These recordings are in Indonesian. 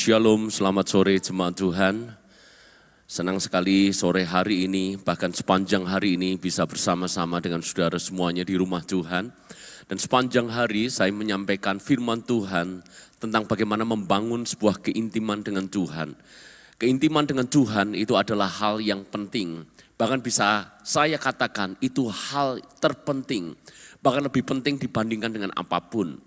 Shalom, selamat sore jemaat Tuhan. Senang sekali sore hari ini, bahkan sepanjang hari ini bisa bersama-sama dengan saudara semuanya di rumah Tuhan. Dan sepanjang hari saya menyampaikan firman Tuhan tentang bagaimana membangun sebuah keintiman dengan Tuhan. Keintiman dengan Tuhan itu adalah hal yang penting. Bahkan bisa saya katakan itu hal terpenting. Bahkan lebih penting dibandingkan dengan apapun.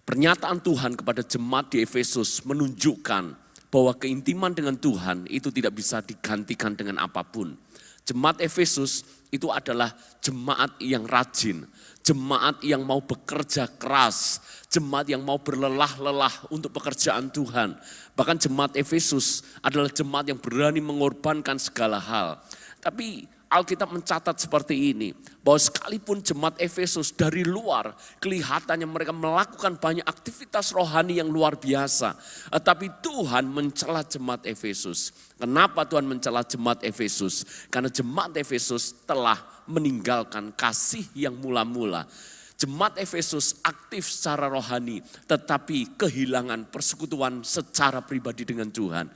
Pernyataan Tuhan kepada jemaat di Efesus menunjukkan bahwa keintiman dengan Tuhan itu tidak bisa digantikan dengan apapun. Jemaat Efesus itu adalah jemaat yang rajin, jemaat yang mau bekerja keras, jemaat yang mau berlelah-lelah untuk pekerjaan Tuhan. Bahkan jemaat Efesus adalah jemaat yang berani mengorbankan segala hal. Tapi Alkitab mencatat seperti ini, bahwa sekalipun jemaat Efesus dari luar kelihatannya mereka melakukan banyak aktivitas rohani yang luar biasa. Tapi Tuhan mencela jemaat Efesus. Kenapa Tuhan mencela jemaat Efesus? Karena jemaat Efesus telah meninggalkan kasih yang mula-mula. Jemaat Efesus aktif secara rohani, tetapi kehilangan persekutuan secara pribadi dengan Tuhan.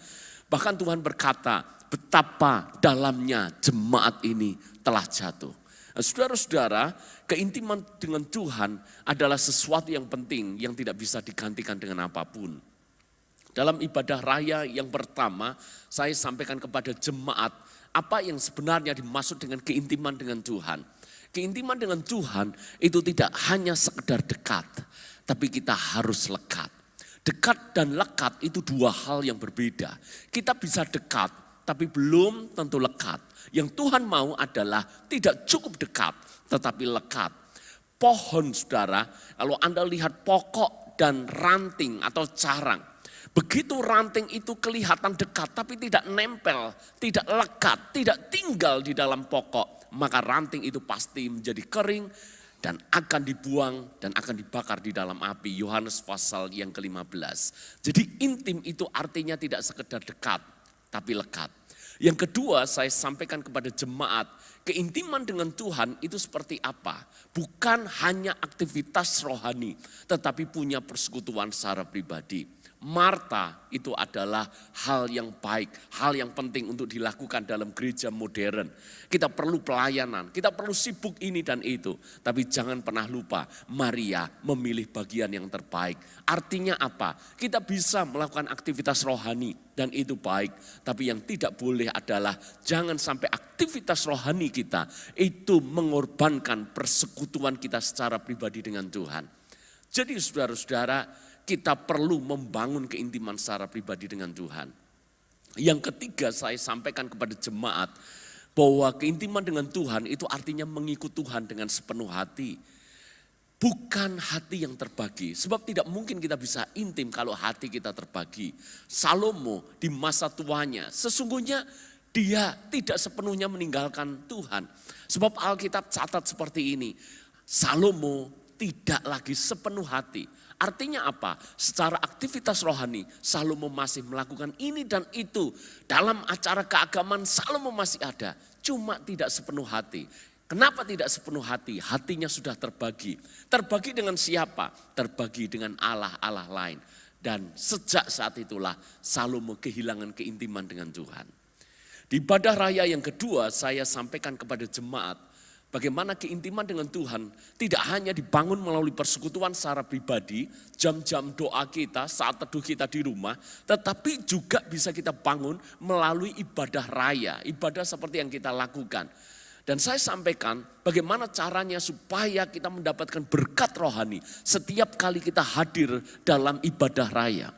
Bahkan Tuhan berkata, betapa dalamnya jemaat ini telah jatuh. Saudara-saudara, keintiman dengan Tuhan adalah sesuatu yang penting yang tidak bisa digantikan dengan apapun. Dalam ibadah raya yang pertama, saya sampaikan kepada jemaat apa yang sebenarnya dimaksud dengan keintiman dengan Tuhan. Keintiman dengan Tuhan itu tidak hanya sekedar dekat, tapi kita harus lekat. Dekat dan lekat itu dua hal yang berbeda. Kita bisa dekat, tapi belum tentu lekat. Yang Tuhan mau adalah tidak cukup dekat, tetapi lekat. Pohon saudara, kalau Anda lihat pokok dan ranting atau carang. Begitu ranting itu kelihatan dekat, tapi tidak nempel, tidak lekat, tidak tinggal di dalam pokok. Maka ranting itu pasti menjadi kering dan akan dibuang dan akan dibakar di dalam api. Yohanes pasal yang ke-15. Jadi intim itu artinya tidak sekedar dekat, tapi lekat. Yang kedua saya sampaikan kepada jemaat, keintiman dengan Tuhan itu seperti apa? Bukan hanya aktivitas rohani, tetapi punya persekutuan secara pribadi. Marta itu adalah hal yang baik, hal yang penting untuk dilakukan dalam gereja modern. Kita perlu pelayanan, kita perlu sibuk ini dan itu. Tapi jangan pernah lupa, Maria memilih bagian yang terbaik. Artinya apa? Kita bisa melakukan aktivitas rohani dan itu baik. Tapi yang tidak boleh adalah jangan sampai aktivitas rohani kita itu mengorbankan persekutuan kita secara pribadi dengan Tuhan. Jadi saudara-saudara, kita perlu membangun keintiman secara pribadi dengan Tuhan. Yang ketiga saya sampaikan kepada jemaat bahwa keintiman dengan Tuhan itu artinya mengikut Tuhan dengan sepenuh hati. Bukan hati yang terbagi. Sebab tidak mungkin kita bisa intim kalau hati kita terbagi. Salomo di masa tuanya sesungguhnya dia tidak sepenuhnya meninggalkan Tuhan. Sebab Alkitab catat seperti ini. Salomo tidak lagi sepenuh hati. Artinya apa? Secara aktivitas rohani, Salomo masih melakukan ini dan itu. Dalam acara keagamaan, Salomo masih ada. Cuma tidak sepenuh hati. Kenapa tidak sepenuh hati? Hatinya sudah terbagi. Terbagi dengan siapa? Terbagi dengan Allah-Allah lain. Dan sejak saat itulah, Salomo kehilangan keintiman dengan Tuhan. Di ibadah raya yang kedua, saya sampaikan kepada jemaat, bagaimana keintiman dengan Tuhan tidak hanya dibangun melalui persekutuan secara pribadi, jam-jam doa kita, saat teduh kita di rumah, tetapi juga bisa kita bangun melalui ibadah raya, ibadah seperti yang kita lakukan. Dan saya sampaikan bagaimana caranya supaya kita mendapatkan berkat rohani setiap kali kita hadir dalam ibadah raya.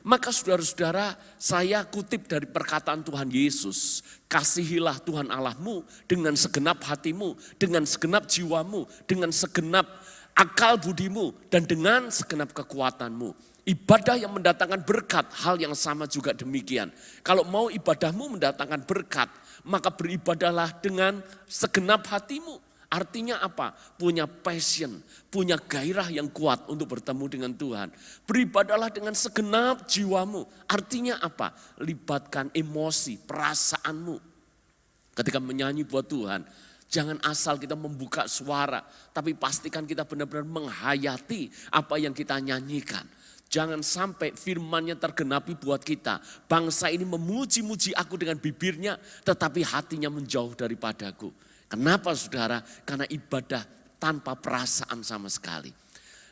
Maka saudara-saudara, saya kutip dari perkataan Tuhan Yesus. Kasihilah Tuhan Allahmu dengan segenap hatimu, dengan segenap jiwamu, dengan segenap akal budimu, dan dengan segenap kekuatanmu. Ibadah yang mendatangkan berkat, hal yang sama juga demikian. Kalau mau ibadahmu mendatangkan berkat, maka beribadahlah dengan segenap hatimu. Artinya apa? Punya passion, punya gairah yang kuat untuk bertemu dengan Tuhan. Beribadahlah dengan segenap jiwamu. Artinya apa? Libatkan emosi, perasaanmu. Ketika menyanyi buat Tuhan, jangan asal kita membuka suara, tapi pastikan kita benar-benar menghayati apa yang kita nyanyikan. Jangan sampai firman-Nya tergenapi buat kita. Bangsa ini memuji-muji aku dengan bibirnya, tetapi hatinya menjauh daripadaku. Kenapa saudara? Karena ibadah tanpa perasaan sama sekali.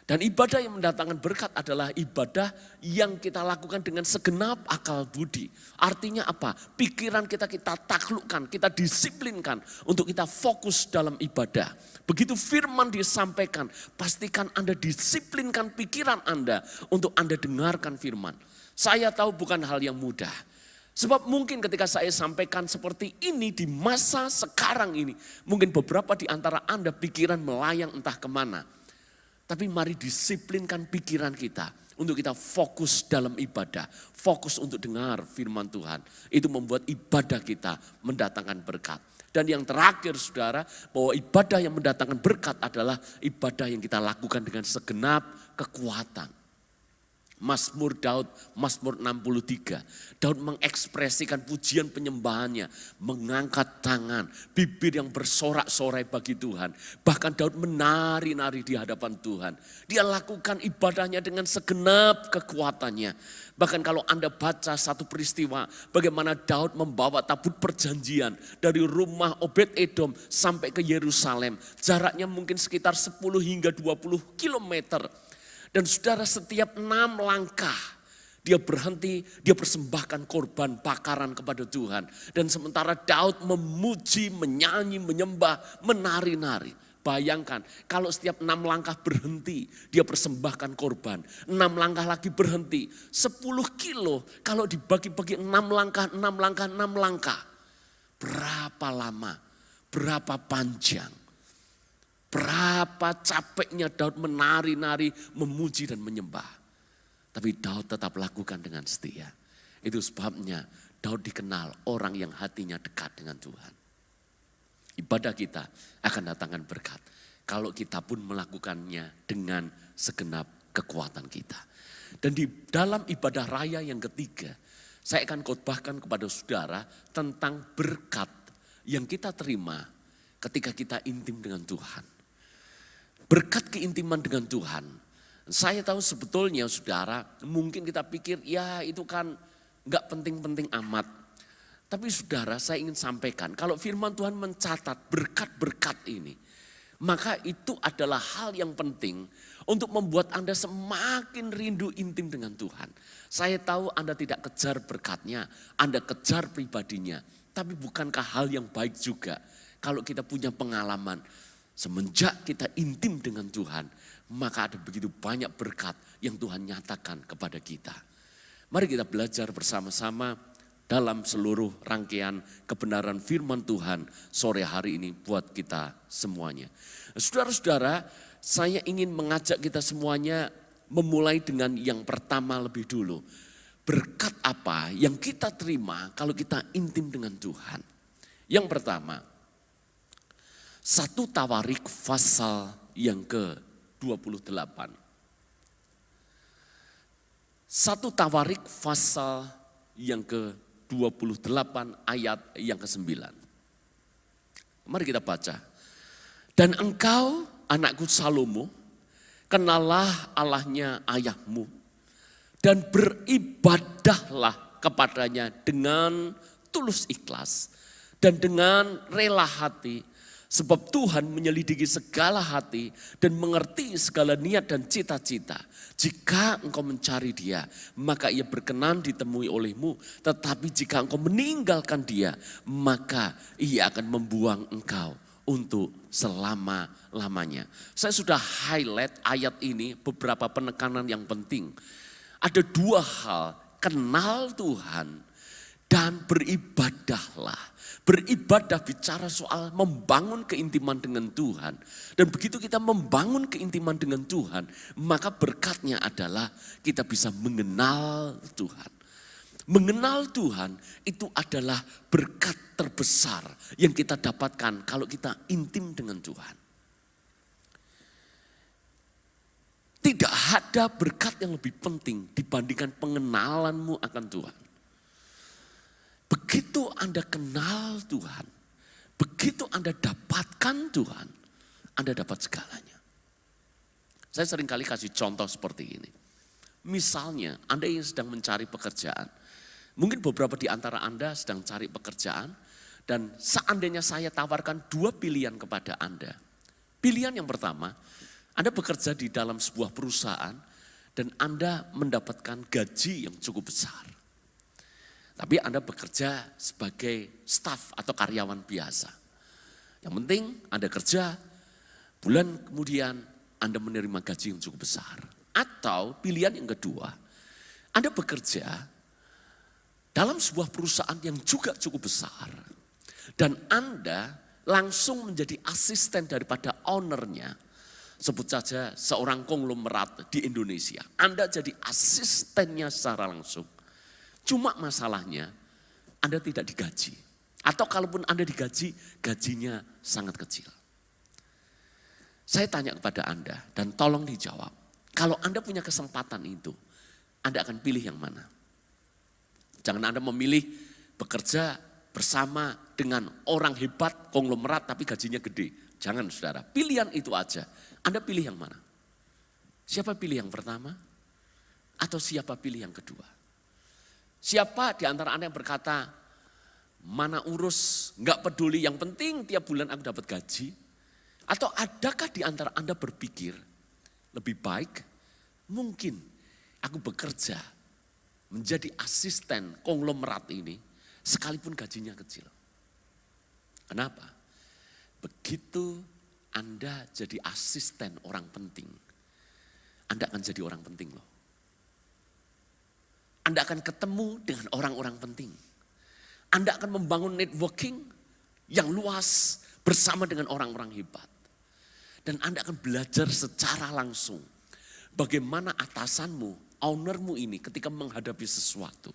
Dan ibadah yang mendatangkan berkat adalah ibadah yang kita lakukan dengan segenap akal budi. Artinya apa? Pikiran kita taklukkan, kita disiplinkan untuk kita fokus dalam ibadah. Begitu firman disampaikan, pastikan Anda disiplinkan pikiran Anda untuk Anda dengarkan firman. Saya tahu bukan hal yang mudah. Sebab mungkin ketika saya sampaikan seperti ini di masa sekarang ini, mungkin beberapa di antara Anda pikiran melayang entah kemana. Tapi mari disiplinkan pikiran kita untuk kita fokus dalam ibadah, fokus untuk dengar firman Tuhan. Itu membuat ibadah kita mendatangkan berkat. Dan yang terakhir saudara, bahwa ibadah yang mendatangkan berkat adalah ibadah yang kita lakukan dengan segenap kekuatan. Mazmur Daud, Mazmur 63. Daud mengekspresikan pujian penyembahannya, mengangkat tangan, bibir yang bersorak-sorai bagi Tuhan. Bahkan Daud menari-nari di hadapan Tuhan. Dia lakukan ibadahnya dengan segenap kekuatannya. Bahkan kalau Anda baca satu peristiwa, bagaimana Daud membawa tabut perjanjian dari rumah Obed-Edom sampai ke Yerusalem. Jaraknya mungkin sekitar 10 hingga 20 kilometer. Dan saudara, setiap 6 langkah dia berhenti, dia persembahkan korban bakaran kepada Tuhan. Dan sementara Daud memuji, menyanyi, menyembah, menari-nari. Bayangkan kalau setiap 6 langkah berhenti, dia persembahkan korban. 6 langkah lagi berhenti, 10 kilo kalau dibagi-bagi 6 langkah, 6 langkah, 6 langkah. Berapa lama, berapa panjang. Berapa capeknya Daud menari-nari, memuji dan menyembah. Tapi Daud tetap lakukan dengan setia. Itu sebabnya Daud dikenal orang yang hatinya dekat dengan Tuhan. Ibadah kita akan datangkan berkat. Kalau kita pun melakukannya dengan segenap kekuatan kita. Dan di dalam ibadah raya yang ketiga, saya akan khotbahkan kepada saudara tentang berkat yang kita terima ketika kita intim dengan Tuhan. Berkat keintiman dengan Tuhan. Saya tahu sebetulnya saudara, mungkin kita pikir ya itu kan gak penting-penting amat. Tapi saudara, saya ingin sampaikan kalau firman Tuhan mencatat berkat-berkat ini, maka itu adalah hal yang penting untuk membuat Anda semakin rindu intim dengan Tuhan. Saya tahu Anda tidak kejar berkatnya, Anda kejar pribadinya. Tapi bukankah hal yang baik juga kalau kita punya pengalaman, semenjak kita intim dengan Tuhan, maka ada begitu banyak berkat yang Tuhan nyatakan kepada kita. Mari kita belajar bersama-sama dalam seluruh rangkaian kebenaran firman Tuhan sore hari ini buat kita semuanya. Saudara-saudara, saya ingin mengajak kita semuanya memulai dengan yang pertama lebih dulu. Berkat apa yang kita terima kalau kita intim dengan Tuhan? Yang pertama, 1 Tawarik pasal yang ke-28. 1 Tawarik pasal yang ke-28 ayat yang ke-9. Mari kita baca. Dan engkau anakku Salomo, kenallah Allahnya ayahmu dan beribadahlah kepadanya dengan tulus ikhlas dan dengan rela hati. Sebab Tuhan menyelidiki segala hati dan mengerti segala niat dan cita-cita. Jika engkau mencari Dia, maka Ia berkenan ditemui olehmu. Tetapi jika engkau meninggalkan Dia, maka Ia akan membuang engkau untuk selama-lamanya. Saya sudah highlight ayat ini beberapa penekanan yang penting. Ada 2 hal, kenal Tuhan dan beribadahlah. Beribadah bicara soal membangun keintiman dengan Tuhan. Dan begitu kita membangun keintiman dengan Tuhan, maka berkatnya adalah kita bisa mengenal Tuhan. Mengenal Tuhan itu adalah berkat terbesar yang kita dapatkan kalau kita intim dengan Tuhan. Tidak ada berkat yang lebih penting dibandingkan pengenalanmu akan Tuhan. Begitu Anda kenal Tuhan, begitu Anda dapatkan Tuhan, Anda dapat segalanya. Saya seringkali kasih contoh seperti ini. Misalnya Anda yang sedang mencari pekerjaan. Mungkin beberapa di antara Anda sedang cari pekerjaan. Dan seandainya saya tawarkan 2 pilihan kepada Anda. Pilihan yang pertama, Anda bekerja di dalam sebuah perusahaan dan Anda mendapatkan gaji yang cukup besar. Tapi Anda bekerja sebagai staf atau karyawan biasa. Yang penting Anda kerja, bulan kemudian Anda menerima gaji yang cukup besar. Atau pilihan yang kedua, Anda bekerja dalam sebuah perusahaan yang juga cukup besar. Dan Anda langsung menjadi asisten daripada ownernya. Sebut saja seorang konglomerat di Indonesia. Anda jadi asistennya secara langsung. Cuma masalahnya Anda tidak digaji. Atau kalaupun Anda digaji, gajinya sangat kecil. Saya tanya kepada Anda dan tolong dijawab. Kalau Anda punya kesempatan itu, Anda akan pilih yang mana? Jangan Anda memilih bekerja bersama dengan orang hebat, konglomerat tapi gajinya gede. Jangan saudara, pilihan itu aja. Anda pilih yang mana? Siapa pilih yang pertama? Atau siapa pilih yang kedua? Siapa di antara Anda yang berkata, mana urus, gak peduli, yang penting tiap bulan aku dapat gaji? Atau adakah di antara Anda berpikir, lebih baik mungkin aku bekerja menjadi asisten konglomerat ini, sekalipun gajinya kecil. Kenapa? Begitu Anda jadi asisten orang penting, Anda akan jadi orang penting loh. Anda akan ketemu dengan orang-orang penting. Anda akan membangun networking yang luas bersama dengan orang-orang hebat. Dan Anda akan belajar secara langsung bagaimana atasanmu, ownermu ini ketika menghadapi sesuatu.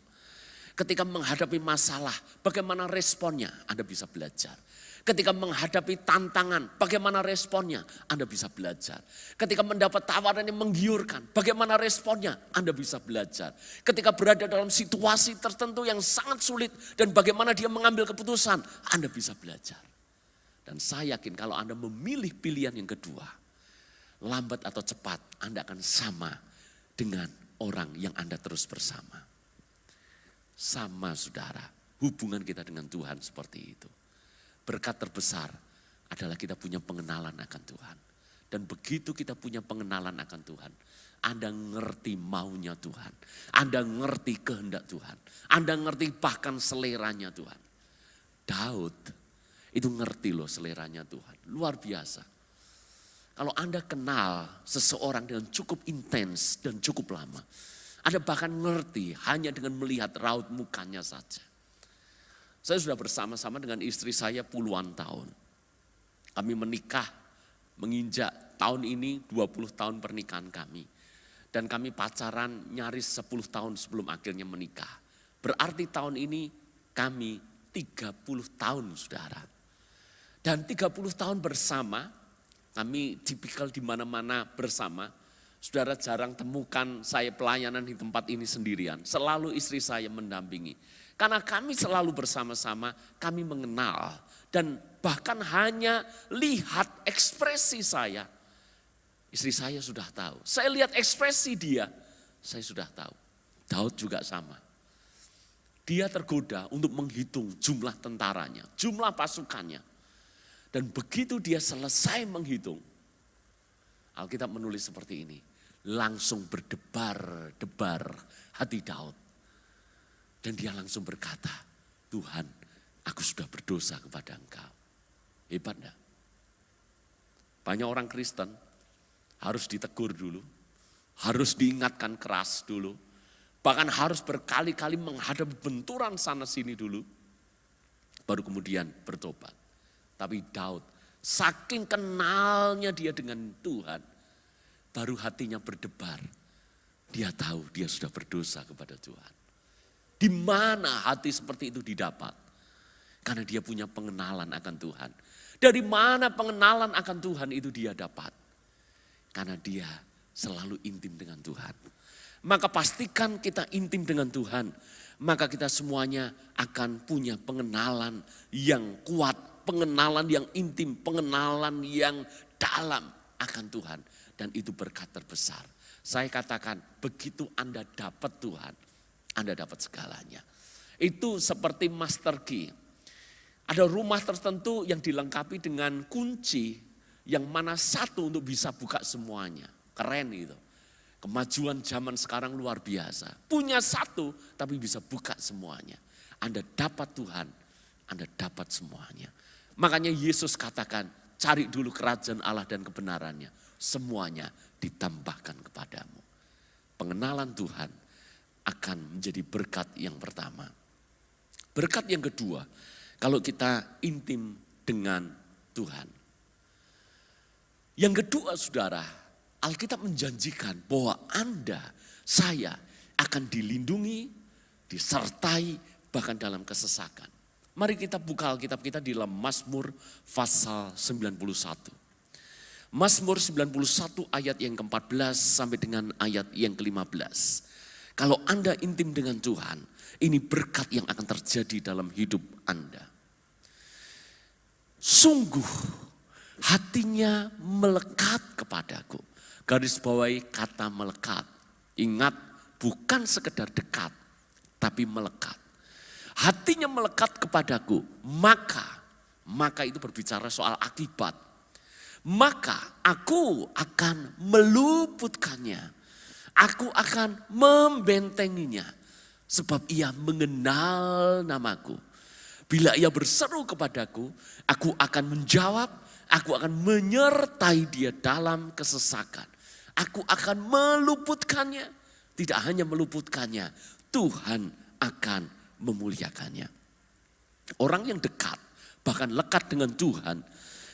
Ketika menghadapi masalah, bagaimana responnya, Anda bisa belajar. Ketika menghadapi tantangan, bagaimana responnya, Anda bisa belajar. Ketika mendapat tawaran yang menggiurkan, bagaimana responnya, Anda bisa belajar. Ketika berada dalam situasi tertentu yang sangat sulit dan bagaimana dia mengambil keputusan, Anda bisa belajar. Dan saya yakin kalau Anda memilih pilihan yang kedua, lambat atau cepat Anda akan sama dengan orang yang Anda terus bersama. Sama saudara, hubungan kita dengan Tuhan seperti itu. Berkat terbesar adalah kita punya pengenalan akan Tuhan. Dan begitu kita punya pengenalan akan Tuhan, Anda ngerti maunya Tuhan. Anda ngerti kehendak Tuhan. Anda ngerti bahkan seleranya Tuhan. Daud itu ngerti loh seleranya Tuhan. Luar biasa. Kalau Anda kenal seseorang dengan cukup intens dan cukup lama, Anda bahkan ngerti hanya dengan melihat raut mukanya saja. Saya sudah bersama-sama dengan istri saya puluhan tahun. Kami menikah menginjak tahun ini 20 tahun pernikahan kami. Dan kami pacaran nyaris 10 tahun sebelum akhirnya menikah. Berarti tahun ini kami 30 tahun saudara. Dan 30 tahun bersama, kami tipikal di mana-mana bersama. Saudara jarang temukan saya pelayanan di tempat ini sendirian. Selalu istri saya mendampingi. Karena kami selalu bersama-sama, kami mengenal. Dan bahkan hanya lihat ekspresi saya. Istri saya sudah tahu. Saya lihat ekspresi dia, saya sudah tahu. Daud juga sama. Dia tergoda untuk menghitung jumlah tentaranya, jumlah pasukannya. Dan begitu dia selesai menghitung, Alkitab menulis seperti ini. Langsung berdebar-debar hati Daud. Dan dia langsung berkata, Tuhan, aku sudah berdosa kepada Engkau. Hebat enggak? Banyak orang Kristen harus ditegur dulu. Harus diingatkan keras dulu. Bahkan harus berkali-kali menghadapi benturan sana sini dulu. Baru kemudian bertobat. Tapi Daud, saking kenalnya dia dengan Tuhan, baru hatinya berdebar. Dia tahu dia sudah berdosa kepada Tuhan. Di mana hati seperti itu didapat? Karena dia punya pengenalan akan Tuhan. Dari mana pengenalan akan Tuhan itu dia dapat? Karena dia selalu intim dengan Tuhan. Maka pastikan kita intim dengan Tuhan. Maka kita semuanya akan punya pengenalan yang kuat. Pengenalan yang intim, pengenalan yang dalam akan Tuhan. Dan itu berkat terbesar. Saya katakan begitu Anda dapat Tuhan, Anda dapat segalanya. Itu seperti master key. Ada rumah tertentu yang dilengkapi dengan kunci yang mana satu untuk bisa buka semuanya. Keren itu. Kemajuan zaman sekarang luar biasa. Punya satu tapi bisa buka semuanya. Anda dapat Tuhan, Anda dapat semuanya. Makanya Yesus katakan, cari dulu kerajaan Allah dan kebenarannya. Semuanya ditambahkan kepadamu. Pengenalan Tuhan akan menjadi berkat yang pertama. Berkat yang kedua, kalau kita intim dengan Tuhan. Yang kedua saudara, Alkitab menjanjikan bahwa Anda, saya akan dilindungi, disertai, bahkan dalam kesesakan. Mari kita buka Alkitab kita di dalam Mazmur pasal 91. Mazmur 91 ayat yang ke-14 sampai dengan ayat yang ke-15. Kalau Anda intim dengan Tuhan, ini berkat yang akan terjadi dalam hidup Anda. Sungguh hatinya melekat kepadaku. Garis bawahi kata melekat. Ingat, bukan sekedar dekat, tapi melekat. Hatinya melekat kepadaku, maka itu berbicara soal akibat. Maka aku akan meluputkannya. Aku akan membentenginya. Sebab ia mengenal namaku. Bila ia berseru kepadaku, aku akan menjawab, aku akan menyertai dia dalam kesesakan. Aku akan meluputkannya. Tidak hanya meluputkannya, Tuhan akan memuliakannya. Orang yang dekat, bahkan lekat dengan Tuhan,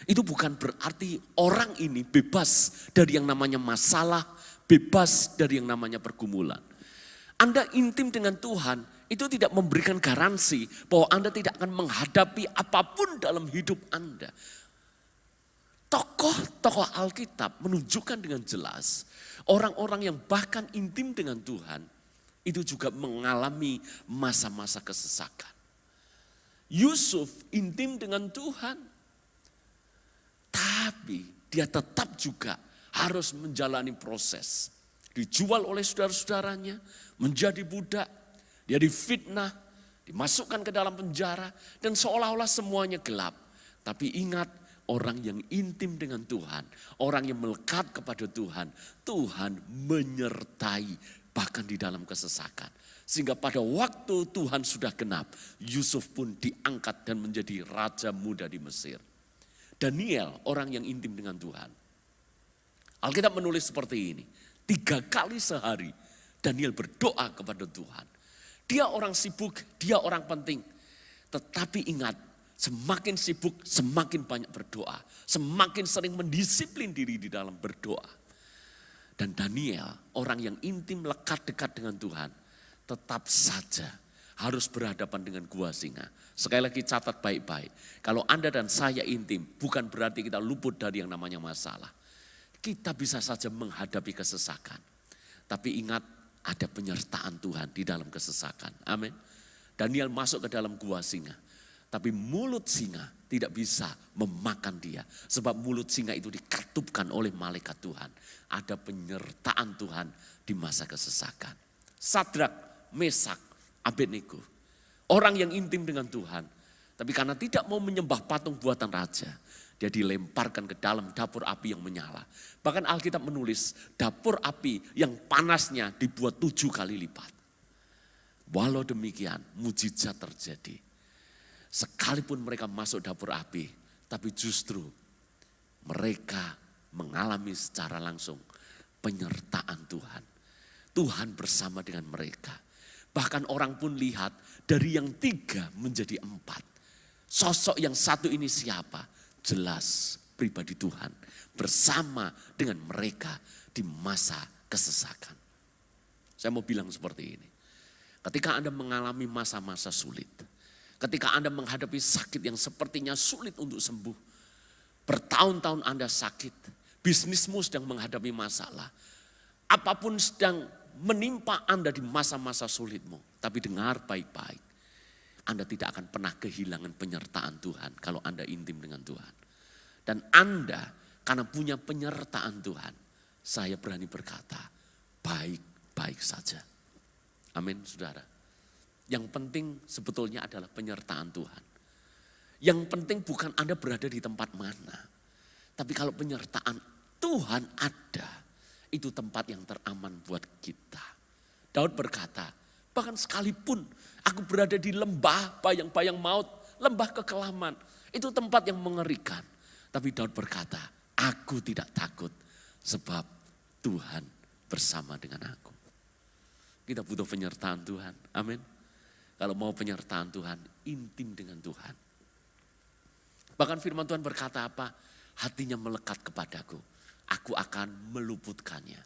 itu bukan berarti orang ini bebas dari yang namanya masalah, bebas dari yang namanya pergumulan. Anda intim dengan Tuhan, itu tidak memberikan garansi bahwa Anda tidak akan menghadapi apapun dalam hidup Anda. Tokoh-tokoh Alkitab menunjukkan dengan jelas orang-orang yang bahkan intim dengan Tuhan itu juga mengalami masa-masa kesesakan. Yusuf intim dengan Tuhan, tapi dia tetap juga harus menjalani proses. Dijual oleh saudara-saudaranya, menjadi budak, dia difitnah, dimasukkan ke dalam penjara, dan seolah-olah semuanya gelap. Tapi ingat, orang yang intim dengan Tuhan, orang yang melekat kepada Tuhan, Tuhan menyertai bahkan di dalam kesesakan. Sehingga pada waktu Tuhan sudah genap, Yusuf pun diangkat dan menjadi raja muda di Mesir. Daniel, orang yang intim dengan Tuhan. Alkitab menulis seperti ini, 3 kali sehari Daniel berdoa kepada Tuhan. Dia orang sibuk, dia orang penting. Tetapi ingat, semakin sibuk, semakin banyak berdoa. Semakin sering mendisiplin diri di dalam berdoa. Dan Daniel, orang yang intim lekat dekat dengan Tuhan, tetap saja harus berhadapan dengan gua singa. Sekali lagi catat baik-baik. Kalau Anda dan saya intim, bukan berarti kita luput dari yang namanya masalah. Kita bisa saja menghadapi kesesakan. Tapi ingat, ada penyertaan Tuhan di dalam kesesakan. Amin. Daniel masuk ke dalam gua singa. Tapi mulut singa tidak bisa memakan dia. Sebab mulut singa itu dikatupkan oleh malaikat Tuhan. Ada penyertaan Tuhan di masa kesesakan. Sadrak, Mesak, Abednego. Orang yang intim dengan Tuhan. Tapi karena tidak mau menyembah patung buatan raja, dia dilemparkan ke dalam dapur api yang menyala. Bahkan Alkitab menulis dapur api yang panasnya dibuat 7 kali lipat. Walau demikian mujizat terjadi. Sekalipun mereka masuk dapur api, tapi justru mereka mengalami secara langsung penyertaan Tuhan. Tuhan bersama dengan mereka. Bahkan orang pun lihat dari yang 3 menjadi 4. Sosok yang satu ini siapa? Jelas pribadi Tuhan bersama dengan mereka di masa kesesakan. Saya mau bilang seperti ini. Ketika Anda mengalami masa-masa sulit, ketika Anda menghadapi sakit yang sepertinya sulit untuk sembuh, bertahun-tahun Anda sakit, bisnismu sedang menghadapi masalah, apapun sedang menimpa Anda di masa-masa sulitmu, tapi dengar baik-baik. Anda tidak akan pernah kehilangan penyertaan Tuhan kalau Anda intim dengan Tuhan. Dan Anda karena punya penyertaan Tuhan, saya berani berkata, baik-baik saja. Amin, saudara. Yang penting sebetulnya adalah penyertaan Tuhan. Yang penting bukan Anda berada di tempat mana. Tapi kalau penyertaan Tuhan ada, itu tempat yang teraman buat kita. Daud berkata, bahkan sekalipun aku berada di lembah bayang-bayang maut, lembah kekelaman, itu tempat yang mengerikan. Tapi Daud berkata, aku tidak takut sebab Tuhan bersama dengan aku. Kita butuh penyertaan Tuhan, amin. Kalau mau penyertaan Tuhan, intim dengan Tuhan. Bahkan firman Tuhan berkata apa? Hatinya melekat kepadaku, aku akan meluputkannya.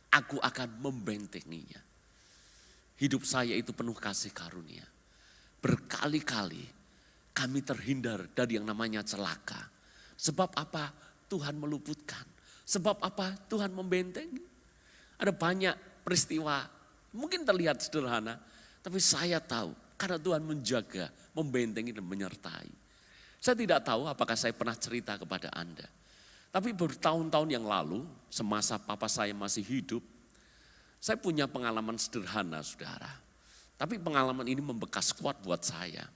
Aku akan membentenginya. Hidup saya itu penuh kasih karunia. Berkali-kali kami terhindar dari yang namanya celaka. Sebab apa? Tuhan meluputkan. Sebab apa? Tuhan membentengi. Ada banyak peristiwa, mungkin terlihat sederhana, tapi saya tahu karena Tuhan menjaga, membentengi dan menyertai. Saya tidak tahu apakah saya pernah cerita kepada Anda. Tapi bertahun-tahun yang lalu, semasa papa saya masih hidup, saya punya pengalaman sederhana, saudara. Tapi pengalaman ini membekas kuat buat saya.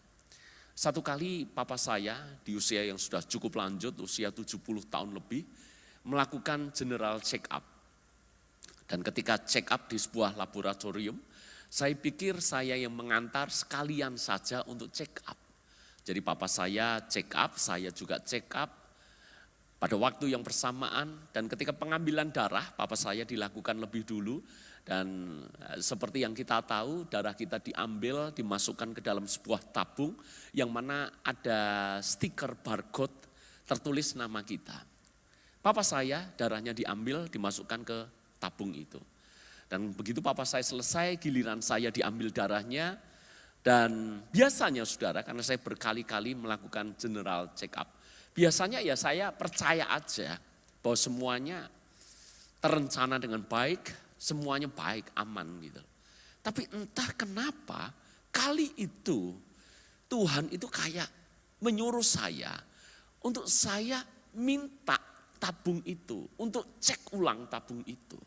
Satu kali papa saya di usia yang sudah cukup lanjut, usia 70 tahun lebih, melakukan general check up. Dan ketika check up di sebuah laboratorium, saya pikir saya yang mengantar sekalian saja untuk check up. Jadi papa saya check up, saya juga check up pada waktu yang bersamaan. Dan ketika pengambilan darah, papa saya dilakukan lebih dulu. Dan seperti yang kita tahu, darah kita diambil, dimasukkan ke dalam sebuah tabung yang mana ada stiker barcode tertulis nama kita. Papa saya darahnya diambil, dimasukkan ke tabung itu. Dan begitu papa saya selesai, giliran saya diambil darahnya. Dan biasanya saudara, karena saya berkali-kali melakukan general check up, biasanya ya saya percaya aja bahwa semuanya terencana dengan baik, semuanya baik, aman gitu. Tapi entah kenapa kali itu Tuhan itu kayak menyuruh saya untuk saya minta tabung itu, untuk cek ulang tabung itu.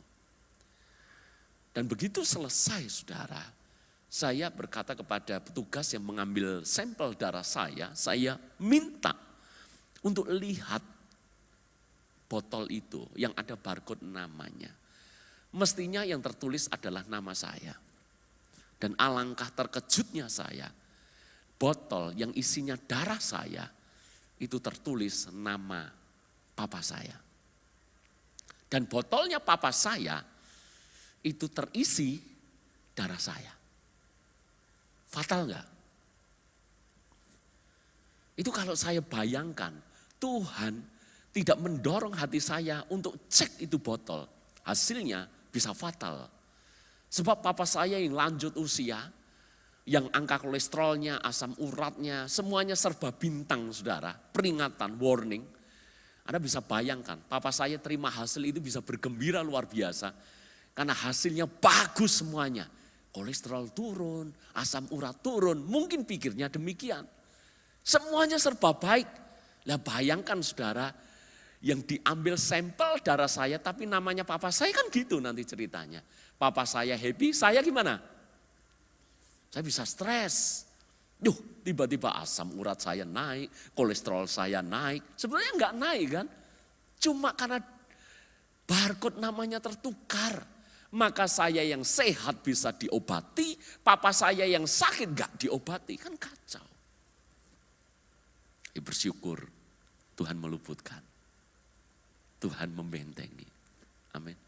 Dan begitu selesai saudara, saya berkata kepada petugas yang mengambil sampel darah saya minta untuk lihat botol itu yang ada barcode namanya. Mestinya yang tertulis adalah nama saya. Dan alangkah terkejutnya saya, botol yang isinya darah saya itu tertulis nama papa saya. Dan botolnya papa saya itu terisi darah saya. Fatal enggak? Itu kalau saya bayangkan, Tuhan tidak mendorong hati saya untuk cek itu botol. Hasilnya bisa fatal. Sebab papa saya yang lanjut usia, yang angka kolesterolnya, asam uratnya, semuanya serba bintang saudara. Peringatan, warning. Anda bisa bayangkan, papa saya terima hasil itu bisa bergembira luar biasa. Karena hasilnya bagus semuanya. Kolesterol turun, asam urat turun, mungkin pikirnya demikian. Semuanya serba baik. Lah bayangkan saudara, yang diambil sampel darah saya tapi namanya papa saya kan gitu nanti ceritanya. Papa saya happy, saya gimana? Saya bisa stres. Tiba-tiba asam urat saya naik, kolesterol saya naik. Sebenarnya enggak naik kan? Cuma karena barcode namanya tertukar. Maka saya yang sehat bisa diobati, papa saya yang sakit gak diobati, kan kacau. Bersyukur Tuhan meluputkan, Tuhan membentengi, amin.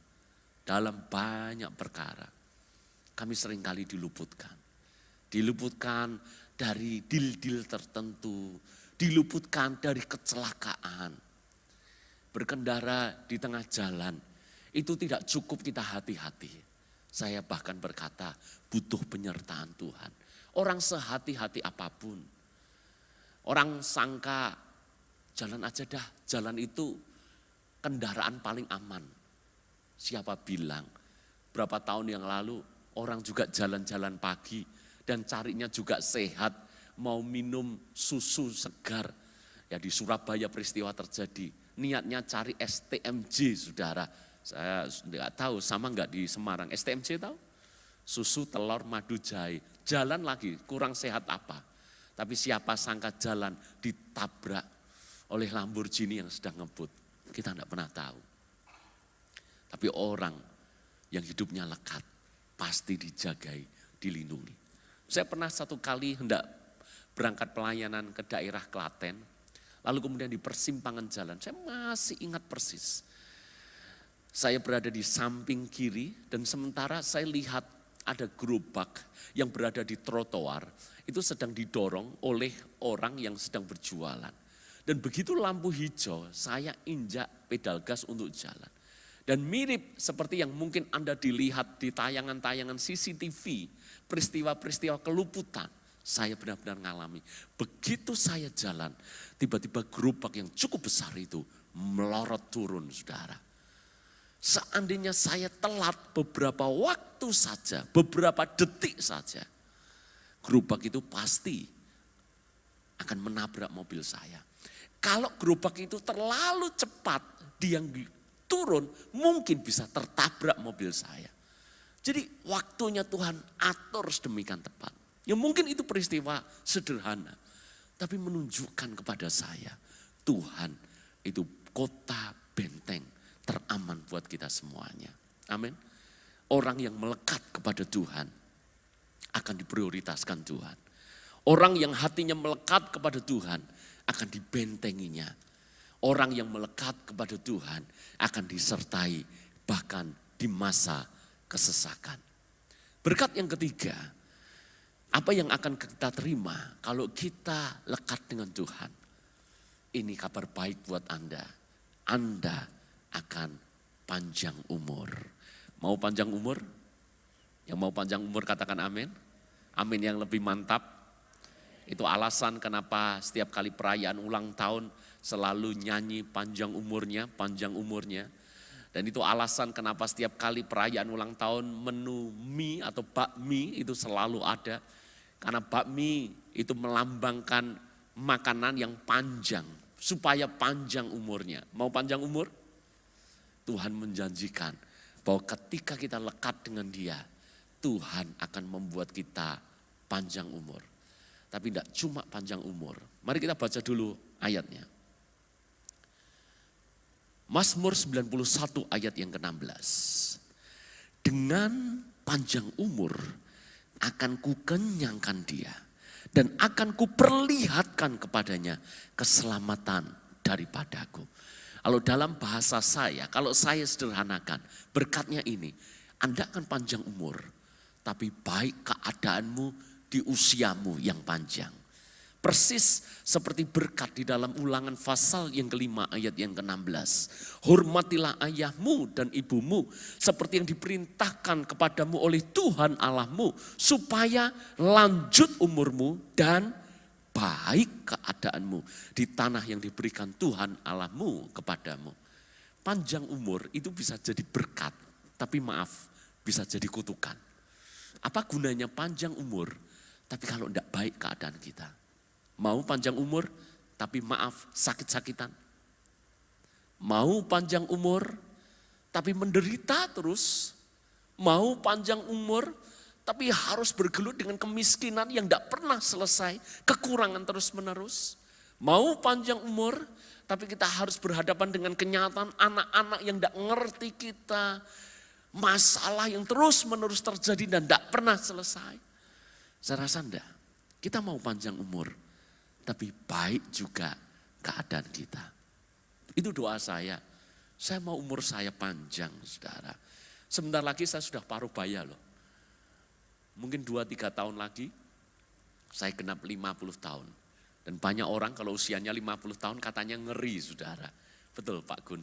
Dalam banyak perkara kami seringkali diluputkan. Diluputkan dari dil-dil tertentu, diluputkan dari kecelakaan. Berkendara di tengah jalan, itu tidak cukup kita hati-hati. Saya bahkan berkata butuh penyertaan Tuhan. Orang sehati-hati apapun. Orang sangka jalan aja dah, jalan itu kendaraan paling aman. Siapa bilang berapa tahun yang lalu orang juga jalan-jalan pagi dan carinya juga sehat. Mau minum susu segar. Ya di Surabaya peristiwa terjadi. Niatnya cari STMJ saudara. Saya nggak tahu sama nggak di Semarang, STMJ tahu? Susu, telur, madu, jahe. Jalan lagi, kurang sehat apa. Tapi siapa sangka jalan ditabrak oleh Lamborghini yang sedang ngebut. Kita tidak pernah tahu. Tapi orang yang hidupnya lekat pasti dijagai, dilindungi. Saya pernah satu kali hendak berangkat pelayanan ke daerah Klaten. Lalu kemudian di persimpangan jalan, saya masih ingat persis. Saya berada di samping kiri dan sementara saya lihat ada gerobak yang berada di trotoar, itu sedang didorong oleh orang yang sedang berjualan. Dan begitu lampu hijau, saya injak pedal gas untuk jalan. Dan mirip seperti yang mungkin Anda dilihat di tayangan-tayangan CCTV, peristiwa-peristiwa keluputan, saya benar-benar ngalami. Begitu saya jalan, tiba-tiba gerobak yang cukup besar itu melorot turun, saudara. Seandainya saya telat beberapa waktu saja, beberapa detik saja, gerobak itu pasti akan menabrak mobil saya. Kalau gerobak itu terlalu cepat, dia turun mungkin bisa tertabrak mobil saya. Jadi waktunya Tuhan atur sedemikian tepat. Ya mungkin itu peristiwa sederhana, tapi menunjukkan kepada saya, Tuhan itu kota benteng teraman buat kita semuanya. Amin. Orang yang melekat kepada Tuhan akan diprioritaskan Tuhan. Orang yang hatinya melekat kepada Tuhan akan dibentenginya. Orang yang melekat kepada Tuhan akan disertai bahkan di masa kesesakan. Berkat yang ketiga, apa yang akan kita terima kalau kita lekat dengan Tuhan? Ini kabar baik buat Anda. Anda akan panjang umur. Mau panjang umur? Yang mau panjang umur katakan amin. Amin yang lebih mantap. Itu alasan kenapa setiap kali perayaan ulang tahun selalu nyanyi panjang umurnya, panjang umurnya. Dan itu alasan kenapa setiap kali perayaan ulang tahun menu mie atau bakmi itu selalu ada. Karena bakmi itu melambangkan makanan yang panjang, supaya panjang umurnya. Mau panjang umur? Tuhan menjanjikan bahwa ketika kita lekat dengan Dia, Tuhan akan membuat kita panjang umur. Tapi tidak cuma panjang umur. Mari kita baca dulu ayatnya. Mazmur 91 ayat yang ke-16. Dengan panjang umur akan kukenyangkan dia dan akan kuperlihatkan kepadanya keselamatan daripadaku. Kalau dalam bahasa saya, kalau saya sederhanakan, berkatnya ini, Anda akan panjang umur, tapi baik keadaanmu di usiamu yang panjang. Persis seperti berkat di dalam Ulangan pasal yang ke-5 ayat yang ke-16. Hormatilah ayahmu dan ibumu seperti yang diperintahkan kepadamu oleh Tuhan Allahmu, supaya lanjut umurmu dan baik keadaanmu di tanah yang diberikan Tuhan Allahmu kepadamu. Panjang umur itu bisa jadi berkat, tapi maaf, bisa jadi kutukan. Apa gunanya panjang umur, tapi kalau tidak baik keadaan kita? Mau panjang umur, tapi maaf sakit-sakitan. Mau panjang umur, tapi menderita terus. Mau panjang umur, tapi harus bergelut dengan kemiskinan yang tidak pernah selesai. Kekurangan terus menerus. Mau panjang umur, tapi kita harus berhadapan dengan kenyataan anak-anak yang tidak ngerti kita. Masalah yang terus menerus terjadi dan tidak pernah selesai. Saya rasa enggak. Kita mau panjang umur, tapi baik juga keadaan kita. Itu doa saya. Saya mau umur saya panjang, saudara. Sebentar lagi saya sudah paruh baya loh. Mungkin 2-3 tahun lagi, saya genap 50 tahun. Dan banyak orang kalau usianya 50 tahun katanya ngeri, saudara. Betul Pak Gun.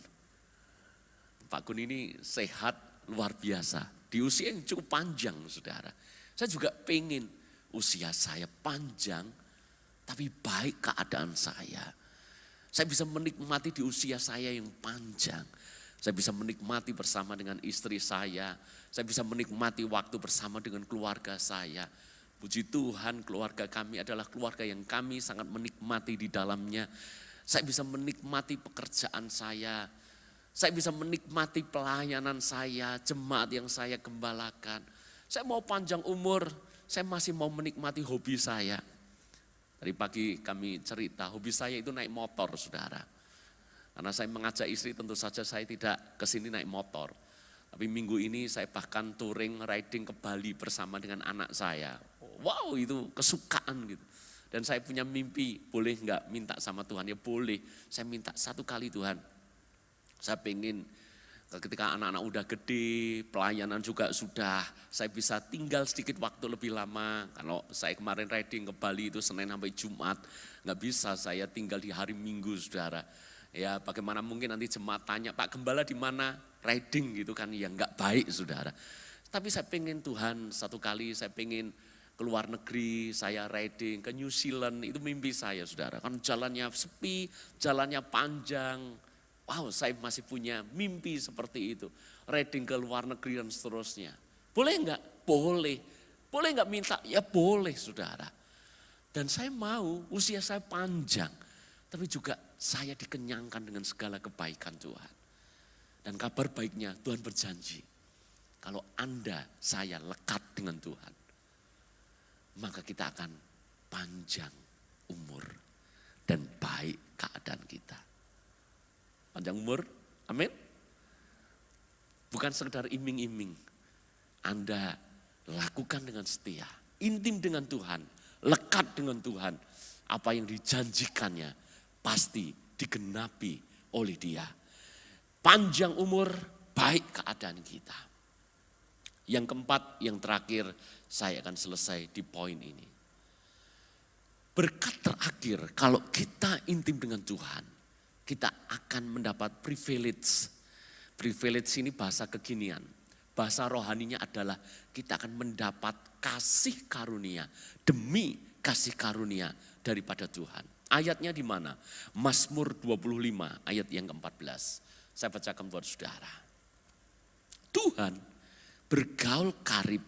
Pak Gun ini sehat luar biasa. Di usia yang cukup panjang, saudara. Saya juga pengen usia saya panjang, tapi baik keadaan saya. Saya bisa menikmati di usia saya yang panjang. Saya bisa menikmati bersama dengan istri saya. Saya bisa menikmati waktu bersama dengan keluarga saya. Puji Tuhan, keluarga kami adalah keluarga yang kami sangat menikmati di dalamnya. Saya bisa menikmati pekerjaan saya. Saya bisa menikmati pelayanan saya, jemaat yang saya gembalakan. Saya mau panjang umur, saya masih mau menikmati hobi saya. Tadi pagi kami cerita, hobi saya itu naik motor, saudara. Karena saya mengajak istri, tentu saja saya tidak ke sini naik motor. Tapi minggu ini saya bahkan touring, riding ke Bali bersama dengan anak saya. Wow, itu kesukaan gitu. Dan saya punya mimpi, boleh enggak minta sama Tuhan? Ya boleh, saya minta satu kali Tuhan. Saya pengen ketika anak-anak udah gede, pelayanan juga sudah, saya bisa tinggal sedikit waktu lebih lama. Kalau saya kemarin riding ke Bali itu Senin sampai Jumat, enggak bisa saya tinggal di hari Minggu, saudara. Ya bagaimana mungkin nanti jemaat tanya, Pak Gembala di mana? Riding gitu kan, ya enggak baik, saudara. Tapi saya pengen Tuhan, satu kali saya pengen keluar negeri, saya riding ke New Zealand, itu mimpi saya, saudara. Kan jalannya sepi, jalannya panjang. Wow, saya masih punya mimpi seperti itu. Riding ke luar negeri dan seterusnya. Boleh enggak? Boleh. Boleh enggak minta? Ya boleh, saudara. Dan saya mau, usia saya panjang. Tapi juga saya dikenyangkan dengan segala kebaikan Tuhan. Dan kabar baiknya Tuhan berjanji. Kalau Anda, saya lekat dengan Tuhan, maka kita akan panjang umur dan baik keadaan kita. Panjang umur, amin. Bukan sekedar iming-iming. Anda lakukan dengan setia, intim dengan Tuhan, lekat dengan Tuhan. Apa yang dijanjikannya pasti digenapi oleh Dia. Panjang umur, baik keadaan kita. Yang keempat, yang terakhir, saya akan selesai di poin ini. Berkat terakhir, kalau kita intim dengan Tuhan, kita akan mendapat privilege. Privilege ini bahasa kekinian. Bahasa rohaninya adalah kita akan mendapat kasih karunia demi kasih karunia daripada Tuhan. Ayatnya di mana? Mazmur 25 ayat yang ke-14. Saya bacakan buat saudara. Tuhan bergaul karib.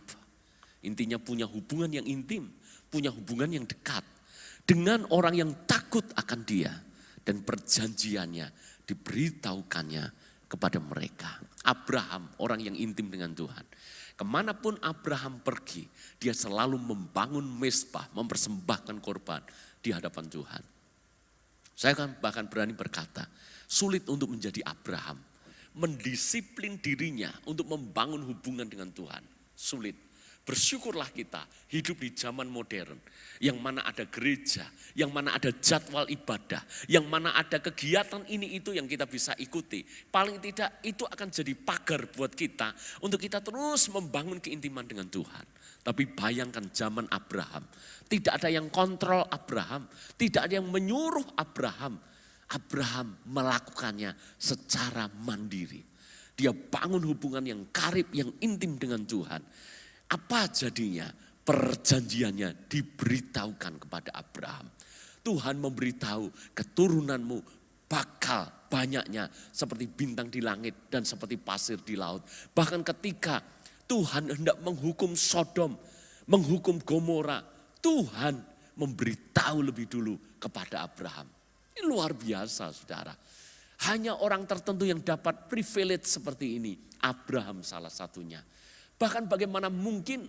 Intinya punya hubungan yang intim, punya hubungan yang dekat dengan orang yang takut akan Dia, dan perjanjiannya diberitahukannya kepada mereka. Abraham, orang yang intim dengan Tuhan. Kemanapun Abraham pergi, dia selalu membangun mezbah, mempersembahkan korban di hadapan Tuhan. Saya kan bahkan berani berkata, sulit untuk menjadi Abraham, mendisiplin dirinya untuk membangun hubungan dengan Tuhan. Sulit. Bersyukurlah kita hidup di zaman modern, yang mana ada gereja, yang mana ada jadwal ibadah, yang mana ada kegiatan ini itu yang kita bisa ikuti. Paling tidak itu akan jadi pagar buat kita untuk kita terus membangun keintiman dengan Tuhan. Tapi bayangkan zaman Abraham, tidak ada yang kontrol Abraham, tidak ada yang menyuruh Abraham. Abraham melakukannya secara mandiri. Dia bangun hubungan yang karib, yang intim dengan Tuhan. Apa jadinya? Perjanjiannya diberitahukan kepada Abraham. Tuhan memberitahu keturunanmu bakal banyaknya seperti bintang di langit dan seperti pasir di laut. Bahkan ketika Tuhan hendak menghukum Sodom, menghukum Gomora, Tuhan memberitahu lebih dulu kepada Abraham. Ini luar biasa, saudara. Hanya orang tertentu yang dapat privilege seperti ini. Abraham salah satunya. Bahkan bagaimana mungkin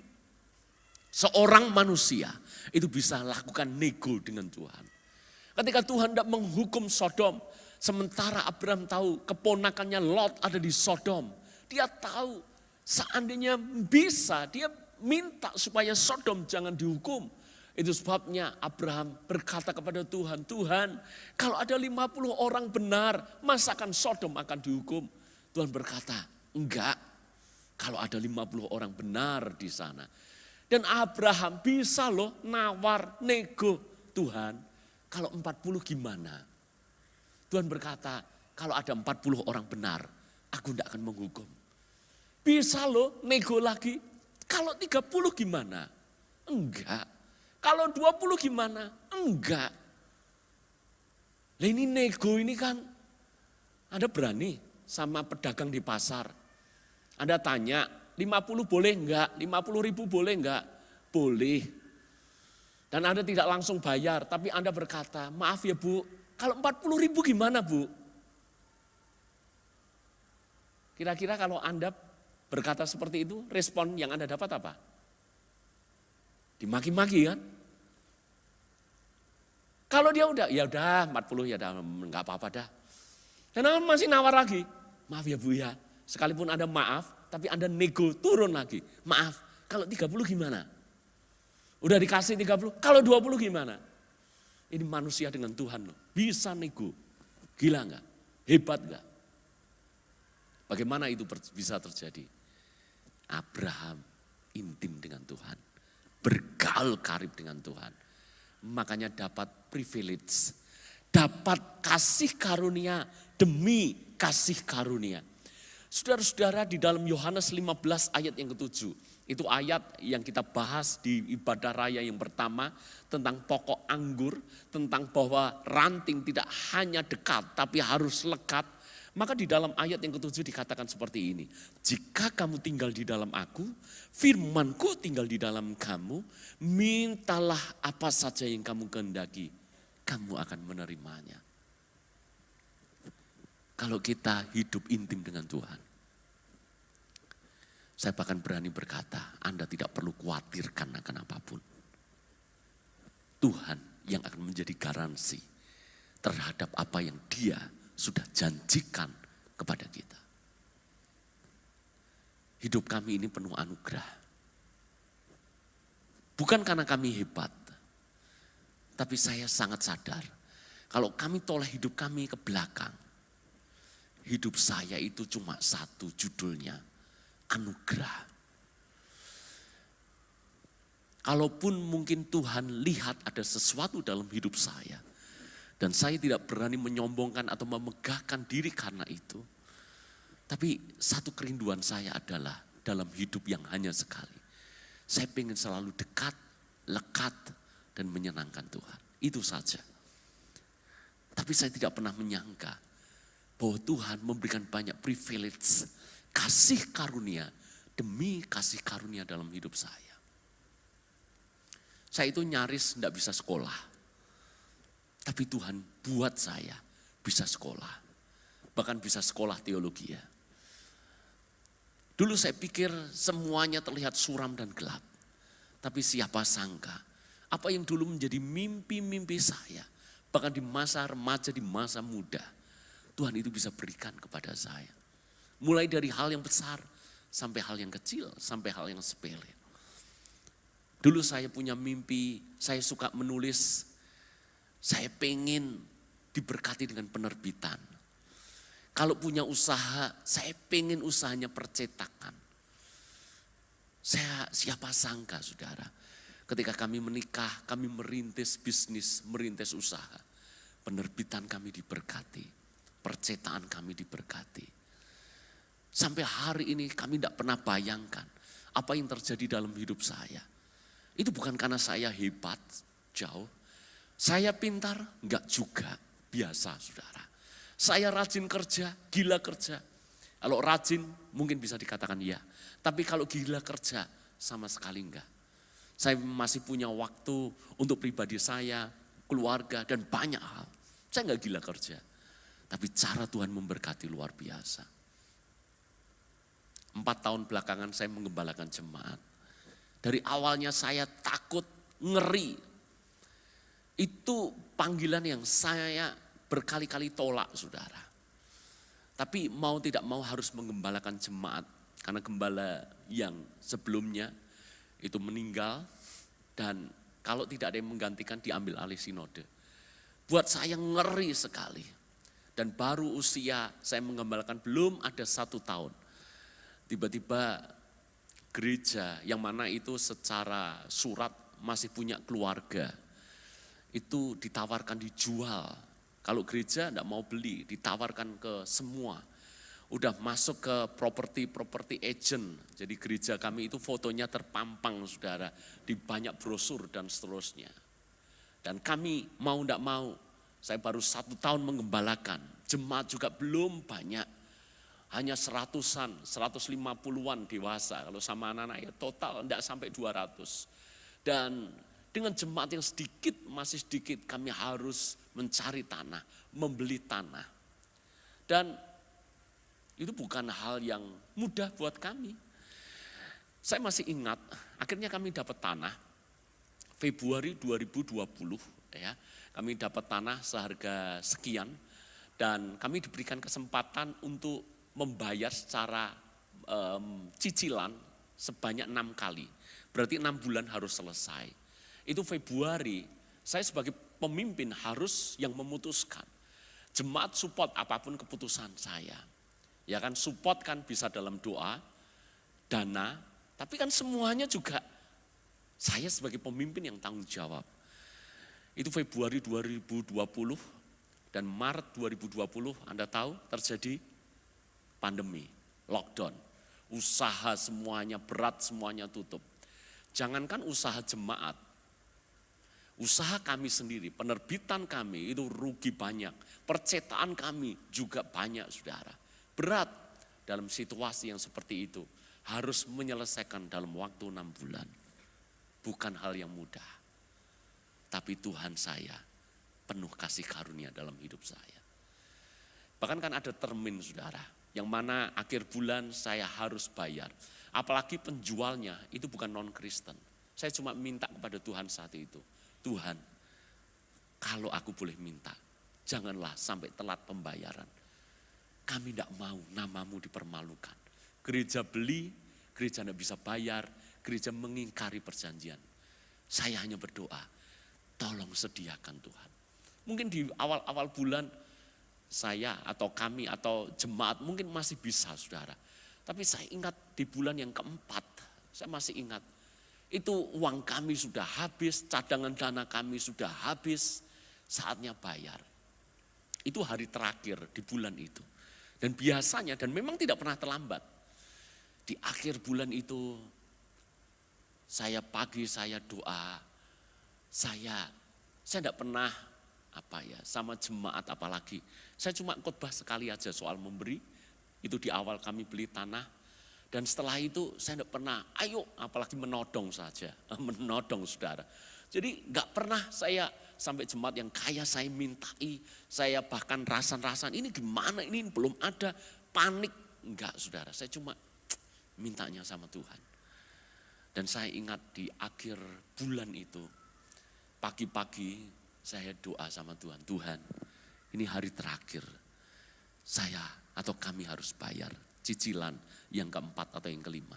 seorang manusia itu bisa lakukan nego dengan Tuhan. Ketika Tuhan tidak menghukum Sodom, sementara Abraham tahu keponakannya Lot ada di Sodom. Dia tahu seandainya bisa, dia minta supaya Sodom jangan dihukum. Itu sebabnya Abraham berkata kepada Tuhan, Tuhan kalau ada 50 orang benar, masakan Sodom akan dihukum? Tuhan berkata, enggak. Kalau ada 50 orang benar di sana. Dan Abraham bisa loh nawar, nego. Tuhan, kalau 40 gimana? Tuhan berkata, kalau ada 40 orang benar, aku tidak akan menghukum. Bisa loh nego lagi. Kalau 30 gimana? Enggak. Kalau 20 gimana? Enggak. Lah ini nego ini kan, Anda berani sama pedagang di pasar. Anda tanya, 50 boleh enggak? 50 ribu boleh enggak? Boleh. Dan Anda tidak langsung bayar, tapi Anda berkata, maaf ya Bu, kalau 40 ribu gimana Bu? Kira-kira kalau Anda berkata seperti itu, respon yang Anda dapat apa? Dimaki-maki kan? Kalau dia ya udah 40 ya udah enggak apa-apa dah. Dan masih nawar lagi. Maaf ya Bu ya, sekalipun Anda maaf, tapi Anda nego turun lagi. Maaf, kalau 30 gimana? Udah dikasih 30, kalau 20 gimana? Ini manusia dengan Tuhan loh, bisa nego. Gila enggak? Hebat enggak? Bagaimana itu bisa terjadi? Abraham intim dengan Tuhan, bergaul karib dengan Tuhan. Makanya dapat privilege, dapat kasih karunia demi kasih karunia. Saudara-saudara, di dalam Yohanes 15 ayat yang ke-7, itu ayat yang kita bahas di ibadah raya yang pertama tentang pokok anggur, tentang bahwa ranting tidak hanya dekat tapi harus lekat. Maka di dalam ayat yang ke-7 dikatakan seperti ini. Jika kamu tinggal di dalam aku, firmanku tinggal di dalam kamu, mintalah apa saja yang kamu kehendaki, kamu akan menerimanya. Kalau kita hidup intim dengan Tuhan, saya bahkan berani berkata, Anda tidak perlu khawatirkan akan apapun. Tuhan yang akan menjadi garansi terhadap apa yang Dia sudah janjikan kepada kita. Hidup kami ini penuh anugerah. Bukan karena kami hebat, tapi saya sangat sadar kalau kami toleh hidup kami ke belakang, hidup saya itu cuma satu, judulnya anugerah. Kalaupun mungkin Tuhan lihat ada sesuatu dalam hidup saya, dan saya tidak berani menyombongkan atau memegahkan diri karena itu. Tapi satu kerinduan saya adalah dalam hidup yang hanya sekali. Saya ingin selalu dekat, lekat, dan menyenangkan Tuhan. Itu saja. Tapi saya tidak pernah menyangka bahwa Tuhan memberikan banyak privilege, kasih karunia demi kasih karunia dalam hidup saya. Saya itu nyaris tidak bisa sekolah. Tapi Tuhan buat saya bisa sekolah. Bahkan bisa sekolah teologi ya. Dulu saya pikir semuanya terlihat suram dan gelap. Tapi siapa sangka apa yang dulu menjadi mimpi-mimpi saya. Bahkan di masa remaja, di masa muda. Tuhan itu bisa berikan kepada saya. Mulai dari hal yang besar sampai hal yang kecil, sampai hal yang sepele. Dulu saya punya mimpi, saya suka menulis. Saya pengen diberkati dengan penerbitan. Kalau punya usaha, saya pengen usahanya percetakan. Siapa sangka saudara, ketika kami menikah, kami merintis bisnis, merintis usaha. Penerbitan kami diberkati, percetaan kami diberkati. Sampai hari ini kami tidak pernah bayangkan apa yang terjadi dalam hidup saya. Itu bukan karena saya hebat, jauh. Saya pintar? Enggak juga, biasa saudara. Saya rajin kerja, gila kerja. Kalau rajin mungkin bisa dikatakan iya. Tapi kalau gila kerja sama sekali enggak. Saya masih punya waktu untuk pribadi saya, keluarga dan banyak hal. Saya enggak gila kerja. Tapi cara Tuhan memberkati luar biasa. 4 tahun belakangan saya menggembalakan jemaat. Dari awalnya saya takut, ngeri. Itu panggilan yang saya berkali-kali tolak saudara. Tapi mau tidak mau harus menggembalakan jemaat. Karena gembala yang sebelumnya itu meninggal. Dan kalau tidak ada yang menggantikan diambil alih sinode. Buat saya ngeri sekali. Dan baru usia saya menggembalakan belum ada 1 tahun. Tiba-tiba gereja yang mana itu secara surat masih punya keluarga. Itu ditawarkan dijual. Kalau gereja tidak mau beli, ditawarkan ke semua. Udah masuk ke properti agent. Jadi gereja kami itu fotonya terpampang saudara. Di banyak brosur dan seterusnya. Dan kami mau tidak mau, saya baru 1 tahun menggembalakan. Jemaat juga belum banyak. Hanya 100-an, 150-an dewasa. Kalau sama anak-anak ya total tidak sampai 200. Dan dengan jemaat yang sedikit, masih sedikit, kami harus mencari tanah, membeli tanah. Dan Itu bukan hal yang mudah buat kami. Saya masih ingat, akhirnya kami dapat tanah Februari 2020 ya. Kami dapat tanah seharga sekian dan kami diberikan kesempatan untuk membayar secara cicilan sebanyak 6 kali. Berarti 6 bulan harus selesai. Itu Februari, saya sebagai pemimpin harus yang memutuskan. Jemaat support apapun keputusan saya. Ya kan, support kan bisa dalam doa, dana, tapi kan semuanya juga saya sebagai pemimpin yang tanggung jawab. Itu Februari 2020 dan Maret 2020 Anda tahu terjadi pandemi, lockdown. Usaha semuanya berat, semuanya tutup. Jangankan usaha jemaat, usaha kami sendiri, penerbitan kami itu rugi banyak. Percetakan kami juga banyak, saudara. Berat dalam situasi yang seperti itu. Harus menyelesaikan dalam waktu 6 bulan. Bukan hal yang mudah. Tapi Tuhan saya penuh kasih karunia dalam hidup saya. Bahkan kan ada termin, saudara, yang mana akhir bulan saya harus bayar. Apalagi penjualnya itu bukan non-Kristen. Saya cuma minta kepada Tuhan saat itu. Tuhan, kalau aku boleh minta, janganlah sampai telat pembayaran. Kami tidak mau namamu dipermalukan. Gereja beli, gereja tidak bisa bayar, gereja mengingkari perjanjian. Saya hanya berdoa, tolong sediakan Tuhan. Mungkin di awal-awal bulan saya atau kami atau jemaat mungkin masih bisa, saudara. Tapi saya ingat di bulan yang keempat, saya masih ingat. Itu uang kami sudah habis, cadangan dana kami sudah habis, saatnya bayar. Itu hari terakhir di bulan itu. Dan biasanya, dan memang tidak pernah terlambat. Di akhir bulan itu, saya doa, saya tidak pernah sama jemaat apalagi. Saya cuma khotbah sekali aja soal memberi. Itu di awal kami beli tanah. Dan setelah itu saya tidak pernah, apalagi menodong saja. Menodong, saudara. Jadi gak pernah saya sampai jemaat yang kaya saya mintai. Saya bahkan rasan-rasan, ini gimana, ini belum ada, panik. Enggak, saudara, saya cuma mintanya sama Tuhan. Dan saya ingat di akhir bulan itu, pagi-pagi saya doa sama Tuhan. Tuhan, ini hari terakhir saya atau kami harus bayar cicilan yang keempat atau yang kelima.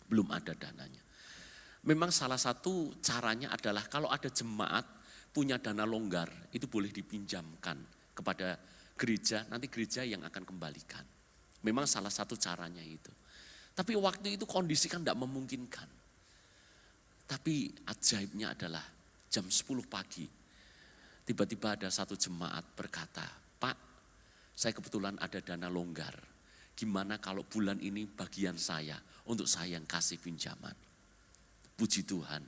Belum ada dananya. Memang salah satu caranya adalah kalau ada jemaat punya dana longgar, itu boleh dipinjamkan kepada gereja, nanti gereja yang akan kembalikan. Memang salah satu caranya itu. Tapi waktu itu kondisi kan tidak memungkinkan. Tapi ajaibnya adalah jam 10 pagi, tiba-tiba ada satu jemaat berkata, Pak, saya kebetulan ada dana longgar. Gimana kalau bulan ini bagian saya, untuk saya yang kasih pinjaman. Puji Tuhan,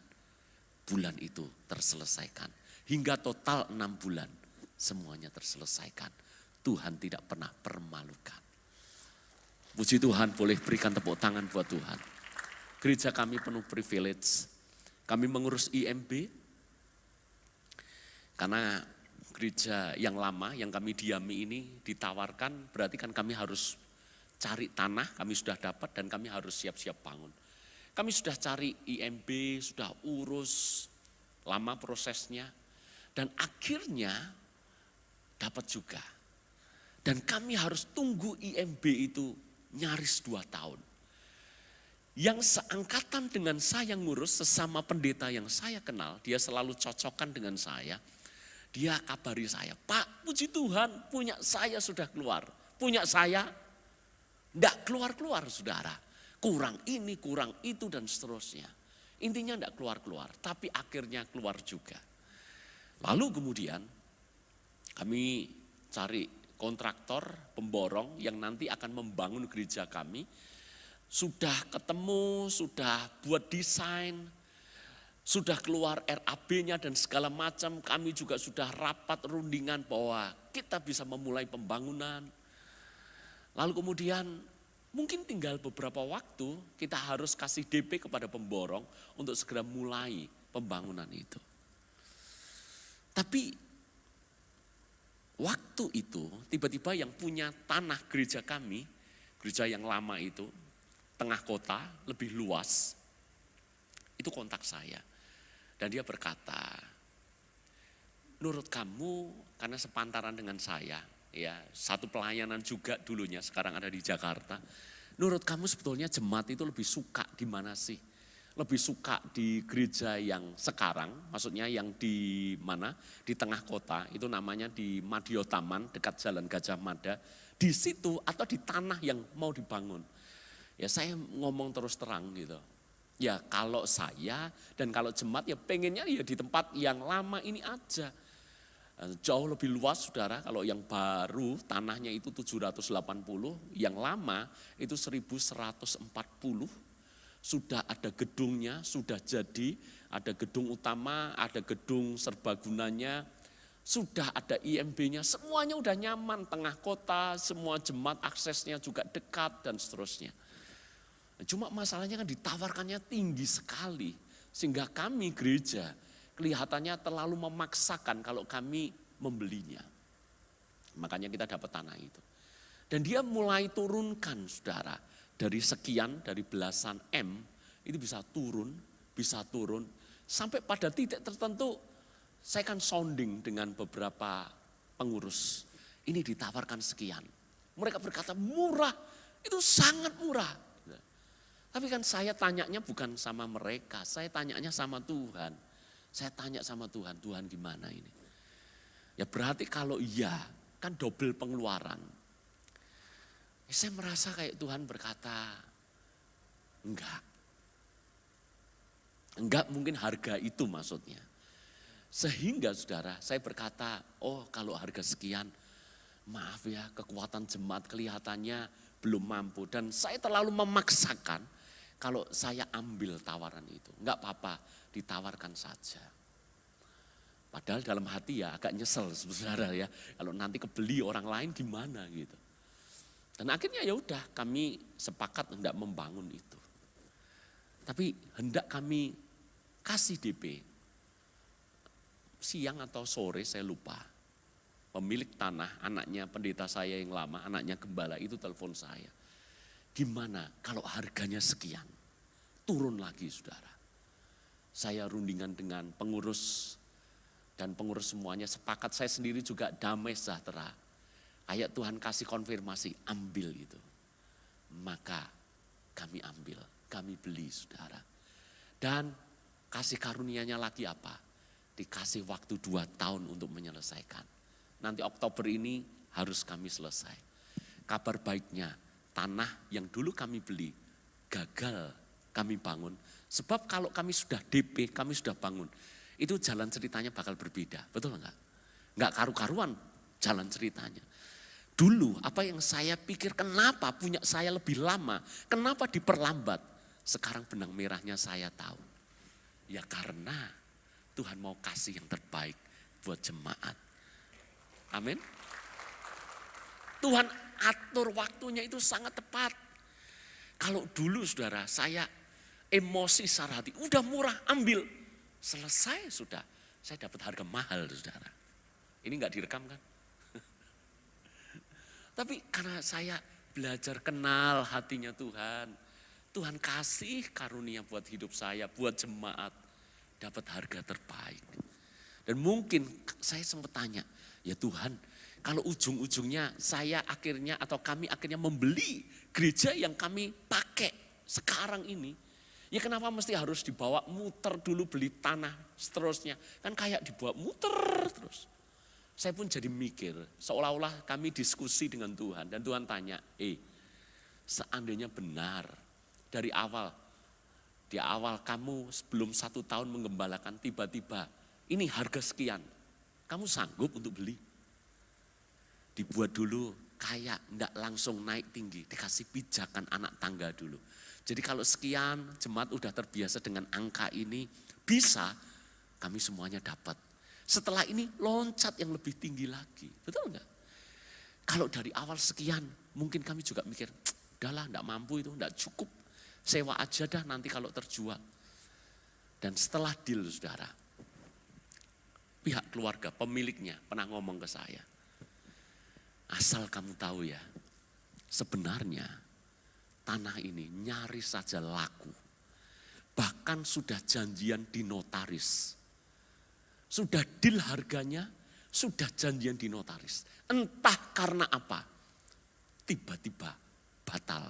bulan itu terselesaikan. Hingga total 6 bulan, semuanya terselesaikan. Tuhan tidak pernah permalukan. Puji Tuhan, boleh berikan tepuk tangan buat Tuhan. Gereja kami penuh privilege. Kami mengurus IMB. Karena gereja yang lama yang kami diami ini ditawarkan, berarti kan kami harus cari tanah, kami sudah dapat dan kami harus siap-siap bangun. Kami sudah cari IMB, sudah urus, lama prosesnya. Dan akhirnya dapat juga. Dan kami harus tunggu IMB itu nyaris 2 tahun. Yang seangkatan dengan saya ngurus, sesama pendeta yang saya kenal, dia selalu cocokkan dengan saya. Dia kabari saya, Pak, puji Tuhan, punya saya sudah keluar. Punya saya tidak keluar-keluar, saudara. Kurang ini, kurang itu, dan seterusnya. Intinya tidak keluar-keluar, tapi akhirnya keluar juga. Lalu kemudian kami cari kontraktor, pemborong yang nanti akan membangun gereja kami. Sudah ketemu, sudah buat desain, sudah keluar RAB-nya dan segala macam. Kami juga sudah rapat rundingan bahwa kita bisa memulai pembangunan. Lalu kemudian mungkin tinggal beberapa waktu kita harus kasih DP kepada pemborong untuk segera mulai pembangunan itu. Tapi waktu itu tiba-tiba yang punya tanah gereja kami, gereja yang lama itu, tengah kota, lebih luas, itu kontak saya. Dan dia berkata, menurut kamu, karena sepantaran dengan saya, ya satu pelayanan juga dulunya, sekarang ada di Jakarta. Menurut kamu sebetulnya jemaat itu lebih suka di mana sih? Lebih suka di gereja yang sekarang, maksudnya yang di mana? Di tengah kota, itu namanya di Madio Taman, dekat Jalan Gajah Mada. Di situ atau di tanah yang mau dibangun. Ya saya ngomong terus terang gitu. Ya kalau saya dan kalau jemaat ya pengennya ya di tempat yang lama ini aja. Jauh lebih luas saudara, kalau yang baru tanahnya itu 780, yang lama itu 1140. Sudah ada gedungnya, sudah jadi, ada gedung utama, ada gedung serbagunanya, sudah ada IMB-nya, semuanya udah nyaman, tengah kota, semua jemaat aksesnya juga dekat dan seterusnya. Cuma masalahnya kan ditawarkannya tinggi sekali, sehingga kami gereja kelihatannya terlalu memaksakan kalau kami membelinya. Makanya kita dapat tanah itu. Dan dia mulai turunkan saudara, dari sekian, dari belasan M, itu bisa turun, sampai pada titik tertentu, saya kan sounding dengan beberapa pengurus. Ini ditawarkan sekian. Mereka berkata murah, itu sangat murah. Tapi kan saya tanyanya bukan sama mereka, saya tanyanya sama Tuhan. Saya tanya sama Tuhan, Tuhan gimana ini? Ya berarti kalau iya, kan double pengeluaran. Saya merasa kayak Tuhan berkata, enggak. Enggak mungkin harga itu maksudnya. Sehingga saudara, saya berkata, oh kalau harga sekian, maaf ya kekuatan jemaat kelihatannya belum mampu. Dan saya terlalu memaksakan kalau saya ambil tawaran itu. Enggak apa-apa, ditawarkan saja. Padahal dalam hati ya agak nyesel saudara ya. Kalau nanti kebeli orang lain gimana gitu. Dan akhirnya ya udah kami sepakat hendak membangun itu. Tapi hendak kami kasih DP. Siang atau sore saya lupa. Pemilik tanah, anaknya pendeta saya yang lama, anaknya gembala itu telepon saya. Gimana kalau harganya sekian? Turun lagi saudara. Saya rundingan dengan pengurus dan pengurus semuanya sepakat, saya sendiri juga damai sejahtera. Kayak Tuhan kasih konfirmasi, ambil itu. Maka kami ambil, kami beli saudara. Dan kasih karunia-Nya lagi apa? Dikasih waktu 2 tahun untuk menyelesaikan. Nanti Oktober ini harus kami selesai. Kabar baiknya, tanah yang dulu kami beli, gagal kami bangun. Sebab kalau kami sudah DP, kami sudah bangun. Itu jalan ceritanya bakal berbeda, betul enggak? Enggak karu-karuan jalan ceritanya. Dulu apa yang saya pikir kenapa punya saya lebih lama, kenapa diperlambat. Sekarang benang merahnya saya tahu. Ya karena Tuhan mau kasih yang terbaik buat jemaat. Amin. Tuhan atur waktunya itu sangat tepat. Kalau dulu saudara saya emosi secara hati, udah murah ambil. Selesai sudah, saya dapat harga mahal saudara. Ini enggak direkam kan? Tapi karena saya belajar kenal hatinya Tuhan. Tuhan kasih karunia buat hidup saya, buat jemaat. Dapat harga terbaik. Dan mungkin saya sempat tanya, ya Tuhan kalau ujung-ujungnya saya akhirnya atau kami akhirnya membeli gereja yang kami pakai sekarang ini. Ya kenapa mesti harus dibawa muter dulu beli tanah seterusnya. Kan kayak dibawa muter terus. Saya pun jadi mikir, seolah-olah kami diskusi dengan Tuhan. Dan Tuhan tanya, seandainya benar dari awal, di awal kamu sebelum 1 tahun menggembalakan tiba-tiba, ini harga sekian, kamu sanggup untuk beli? Dibuat dulu kayak enggak langsung naik tinggi, dikasih pijakan anak tangga dulu. Jadi kalau sekian, jemaat udah terbiasa dengan angka ini, bisa kami semuanya dapat. Setelah ini loncat yang lebih tinggi lagi, betul enggak? Kalau dari awal sekian, mungkin kami juga mikir, udahlah enggak mampu itu, enggak cukup. Sewa aja dah nanti kalau terjual. Dan setelah deal saudara, pihak keluarga, pemiliknya pernah ngomong ke saya, Asal kamu tahu ya, sebenarnya tanah ini nyaris saja laku. Bahkan sudah janjian di notaris. Sudah deal harganya, sudah janjian di notaris. Entah karena apa, tiba-tiba batal.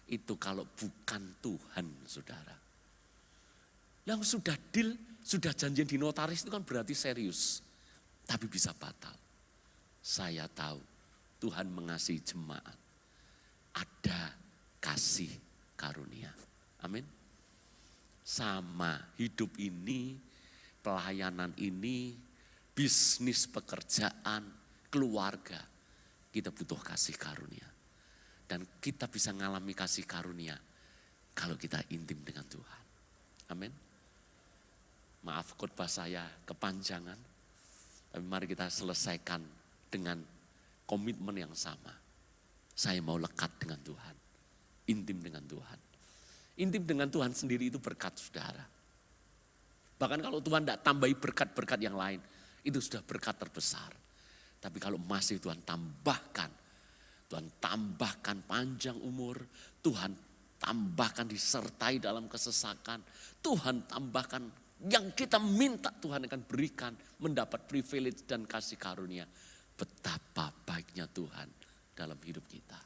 Itu kalau bukan Tuhan, saudara. Yang sudah deal, sudah janjian di notaris itu kan berarti serius. Tapi bisa batal. Saya tahu Tuhan mengasihi jemaat. Ada kasih karunia. Amin. Sama hidup ini, pelayanan ini, bisnis, pekerjaan, keluarga. Kita butuh kasih karunia. Dan kita bisa mengalami kasih karunia kalau kita intim dengan Tuhan. Amin. Maaf khotbah saya kepanjangan. Tapi mari kita selesaikan dengan komitmen yang sama. Saya mau lekat dengan Tuhan. Intim dengan Tuhan. Intim dengan Tuhan sendiri itu berkat, saudara. Bahkan kalau Tuhan tidak tambahi berkat-berkat yang lain, itu sudah berkat terbesar. Tapi kalau masih Tuhan tambahkan panjang umur, Tuhan tambahkan disertai dalam kesesakan, Tuhan tambahkan yang kita minta Tuhan akan berikan, mendapat privilege dan kasih karunia. Betapa baiknya Tuhan dalam hidup kita.